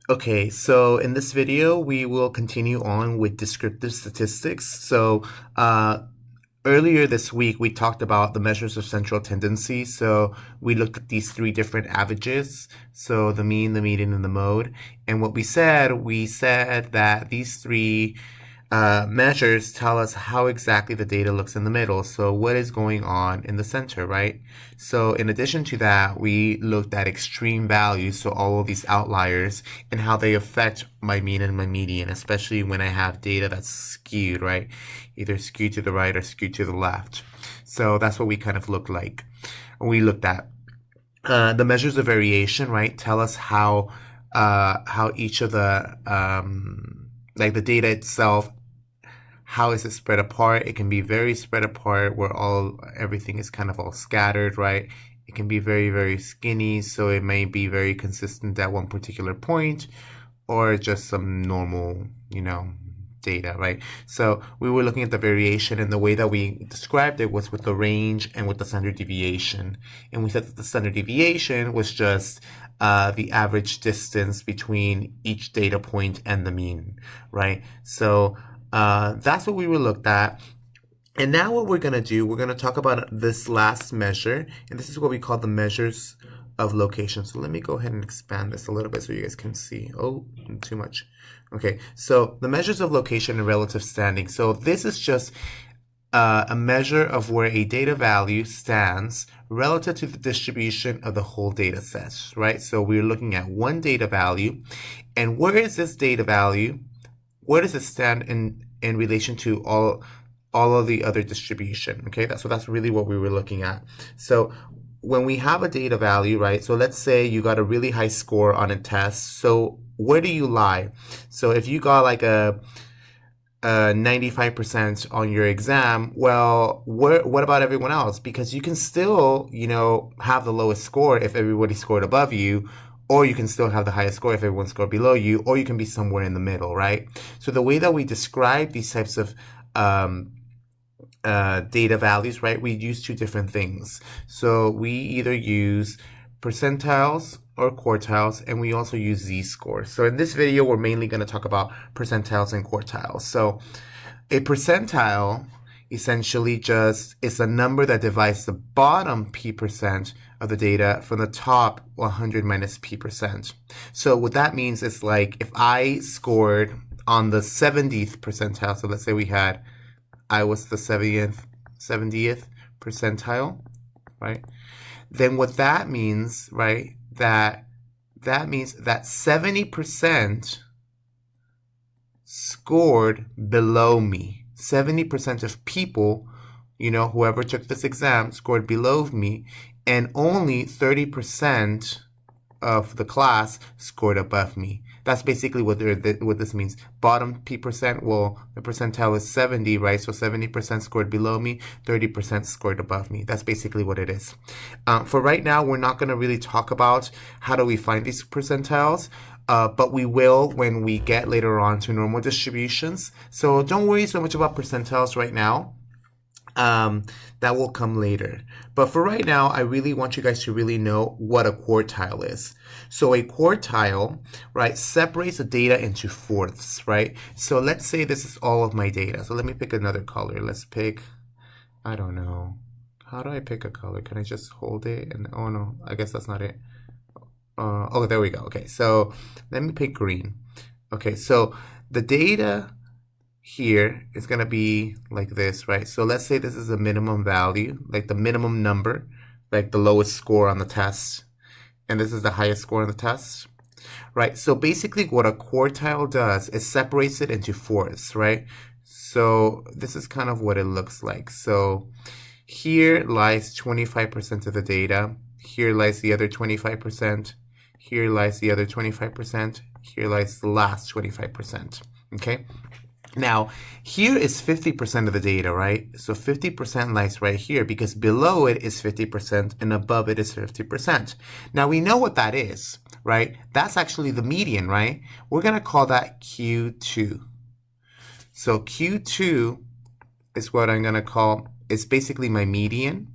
Okay, so in this video, we will continue on with descriptive statistics. Uh, Earlier this week, we talked about the measures of central tendency. So we looked at these three different averages. So the mean, the median, and the mode. And what we said that these three measures tell us how exactly the data looks in the middle. So what is going on in the center, right? So in addition to that, we looked at extreme values, so all of these outliers, and how they affect my mean and my median, especially when I have data that's skewed, right? Either skewed to the right or skewed to the left. So that's what we kind of looked like. We looked at the measures of variation, right? Tell us how each of the like the data itself, how is it spread apart? It can be very spread apart where everything is kind of all scattered, right? It can be very, very skinny, so it may be very consistent at one particular point, or just some normal, data, right? So we were looking at the variation, and the way that we described it was with the range and with the standard deviation. And we said that the standard deviation was just the average distance between each data point and the mean, right? So that's what we were looked at. And now what we're going to do, we're going to talk about this last measure, and this is what we call the measures of location. So let me go ahead and expand this a little bit so you guys can see. Oh, too much. Okay, so the measures of location and relative standing. So this is just a measure of where a data value stands relative to the distribution of the whole data set, right? So we're looking at one data value, and where is this data value? Where does it stand in relation to all of the other distribution? Okay, that's really what we were looking at. So when we have a data value, right? So let's say you got a really high score on a test. So where do you lie? So if you got like a 95% on your exam, well, what about everyone else? Because you can still, have the lowest score if everybody scored above you, or you can still have the highest score if everyone scored below you, or you can be somewhere in the middle, right? So the way that we describe these types of data values, right, we use two different things. So we either use percentiles or quartiles, and we also use z-scores. So in this video, we're mainly going to talk about percentiles and quartiles. So a percentile essentially just is a number that divides the bottom p% of the data from the top 100 minus p%. So what that means is, like, if I scored on the 70th percentile, so let's say I was the 70th percentile, right? Then what that means, right, that means that 70% scored below me. 70% of people, whoever took this exam, scored below me, and only 30% of the class scored above me. That's basically what this means. Bottom p%, well, the percentile is 70, right? So 70% scored below me, 30% scored above me. That's basically what it is. For right now, we're not going to really talk about how do we find these percentiles, but we will when we get later on to normal distributions. So don't worry so much about percentiles right now. That will come later. But for right now, I really want you guys to really know what a quartile is. So a quartile, right, separates the data into fourths, right? So let's say this is all of my data. So let me pick another color. Let's pick, I don't know. How do I pick a color? Can I just hold it? And oh no, I guess that's not it. Oh, there we go. Okay, so let me pick green. Okay, so the data here is going to be like this, right? So let's say this is a minimum value, like the minimum number, like the lowest score on the test, and this is the highest score on the test, right? So basically what a quartile does is separates it into fourths, right? So this is kind of what it looks like. So here lies 25% of the data, here lies the other 25%, here lies the other 25%, here lies the last 25%, okay? Now, here is 50% of the data, right? So 50% lies right here because below it is 50% and above it is 50%. Now, we know what that is, right? That's actually the median, right? We're going to call that Q2. So Q2 is what I'm going to call, it's basically my median,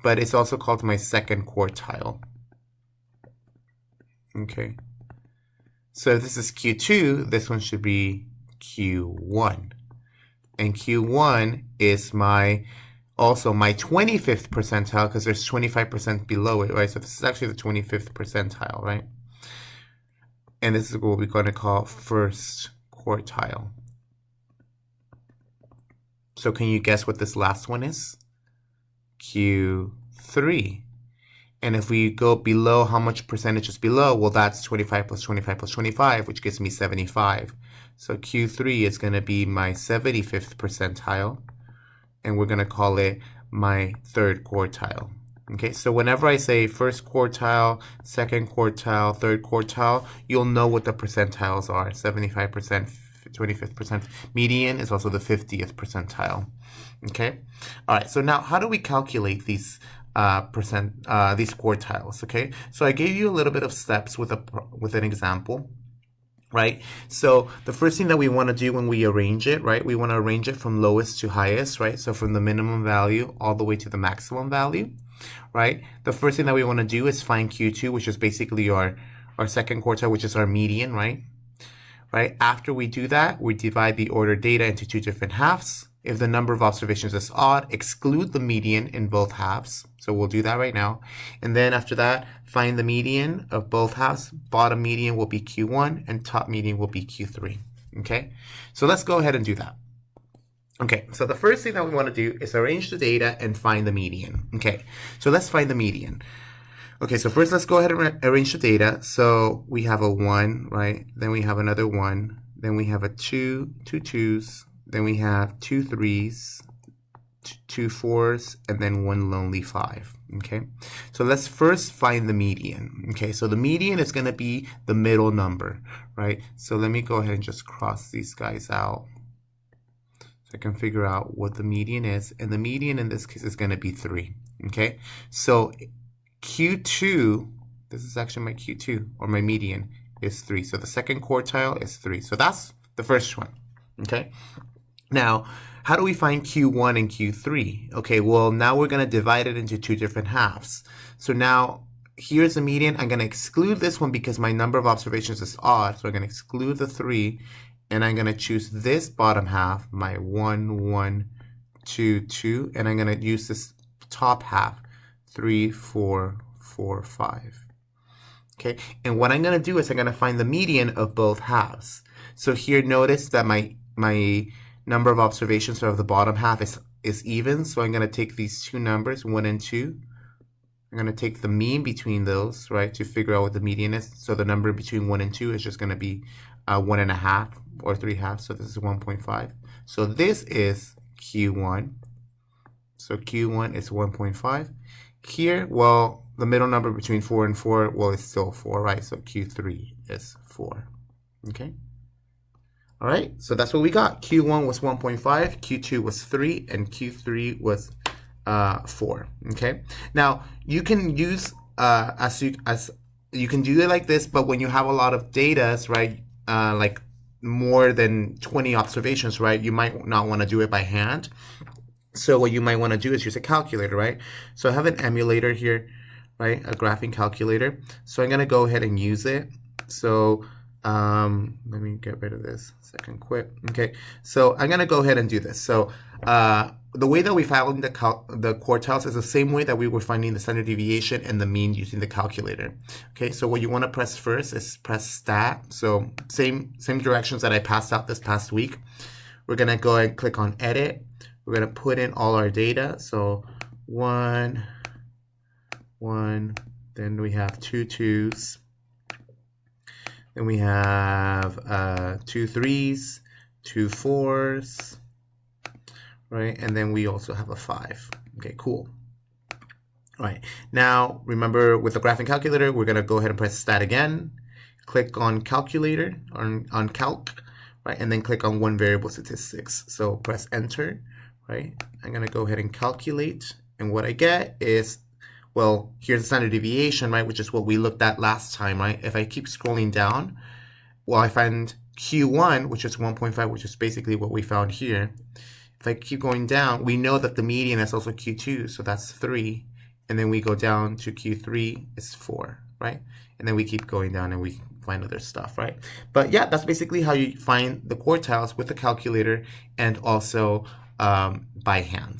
but it's also called my second quartile. Okay. So if this is Q2, this one should be Q1. And Q1 is also my 25th percentile because there's 25% below it, right? So this is actually the 25th percentile, right? And this is what we're going to call first quartile. So can you guess what this last one is? Q3. And if we go below, how much percentage is below? Well, that's 25 plus 25 plus 25, which gives me 75. So Q3 is going to be my 75th percentile, and we're going to call it my third quartile. Okay, so whenever I say first quartile, second quartile, third quartile, you'll know what the percentiles are. 75%, 25th percent. Median is also the 50th percentile. Okay, all right, so now how do we calculate these these quartiles? Okay, so I gave you a little bit of steps with an example, right? So the first thing that we want to do when we arrange it, right, we want to arrange it from lowest to highest, right? So from the minimum value all the way to the maximum value, right? The first thing that we want to do is find Q2, which is basically our second quartile, which is our median, right? Right. After we do that, we divide the ordered data into two different halves. If the number of observations is odd, exclude the median in both halves. So we'll do that right now. And then after that, find the median of both halves. Bottom median will be Q1 and top median will be Q3. Okay, so let's go ahead and do that. Okay, so the first thing that we want to do is arrange the data and find the median. Okay, so let's find the median. Okay, so first let's go ahead and arrange the data. So we have a 1, right? Then we have another 1. Then we have a 2, 2 2s. Then we have 2 3s, 2 4s, and then 1 lonely 5. Okay, so let's first find the median. Okay, so the median is going to be the middle number, right? So let me go ahead and just cross these guys out so I can figure out what the median is. And the median in this case is going to be 3. Okay, so Q2, this is actually my Q2, or my median, is 3. So the second quartile is 3. So that's the first one. Okay, now how do we find Q1 and Q3? Okay, well, now we're going to divide it into two different halves. So now here's the median. I'm going to exclude this one because my number of observations is odd. So I'm going to exclude the 3, and I'm going to choose this bottom half, my 1 1 2 2, and I'm going to use this top half, 3 4 4 5. Okay, and what I'm going to do is I'm going to find the median of both halves. So here, notice that my number of observations of the bottom half is even. So I'm going to take these two numbers, 1 and 2. I'm going to take the mean between those, right, to figure out what the median is. So the number between 1 and 2 is just going to be 1.5 or 3/2. So this is 1.5. So this is Q1. So Q1 is 1.5. Here, well, the middle number between 4 and 4, well, it's still 4, right? So Q3 is 4. Okay. All right, so that's what we got. Q1 was 1.5, Q2 was 3, and Q3 was 4. Okay. Now you can use you can do it like this, but when you have a lot of data, right, like more than 20 observations, right, you might not want to do it by hand. So what you might want to do is use a calculator, right? So I have an emulator here, right, a graphing calculator. So I'm going to go ahead and use it. So let me get rid of this so I can quit. Okay, so I'm going to go ahead and do this. So the way that we found the quartiles is the same way that we were finding the standard deviation and the mean using the calculator. Okay, so what you want to press first is press stat. So same directions that I passed out this past week. We're going to go ahead and click on edit. We're going to put in all our data. So 1, 1, then we have 2 2s. Then we have 2 3s, 2 4s, right? And then we also have a 5. Okay, cool. All right. Now, remember with the graphing calculator, we're going to go ahead and press stat again. Click on calculator, on calc, right? And then click on one variable statistics. So press enter, right? I'm going to go ahead and calculate. And what I get is, well, here's the standard deviation, right, which is what we looked at last time, right? If I keep scrolling down, well, I find Q1, which is 1.5, which is basically what we found here. If I keep going down, we know that the median is also Q2, so that's 3. And then we go down to Q3, it's 4, right? And then we keep going down and we find other stuff, right? But yeah, that's basically how you find the quartiles with a calculator and also by hand.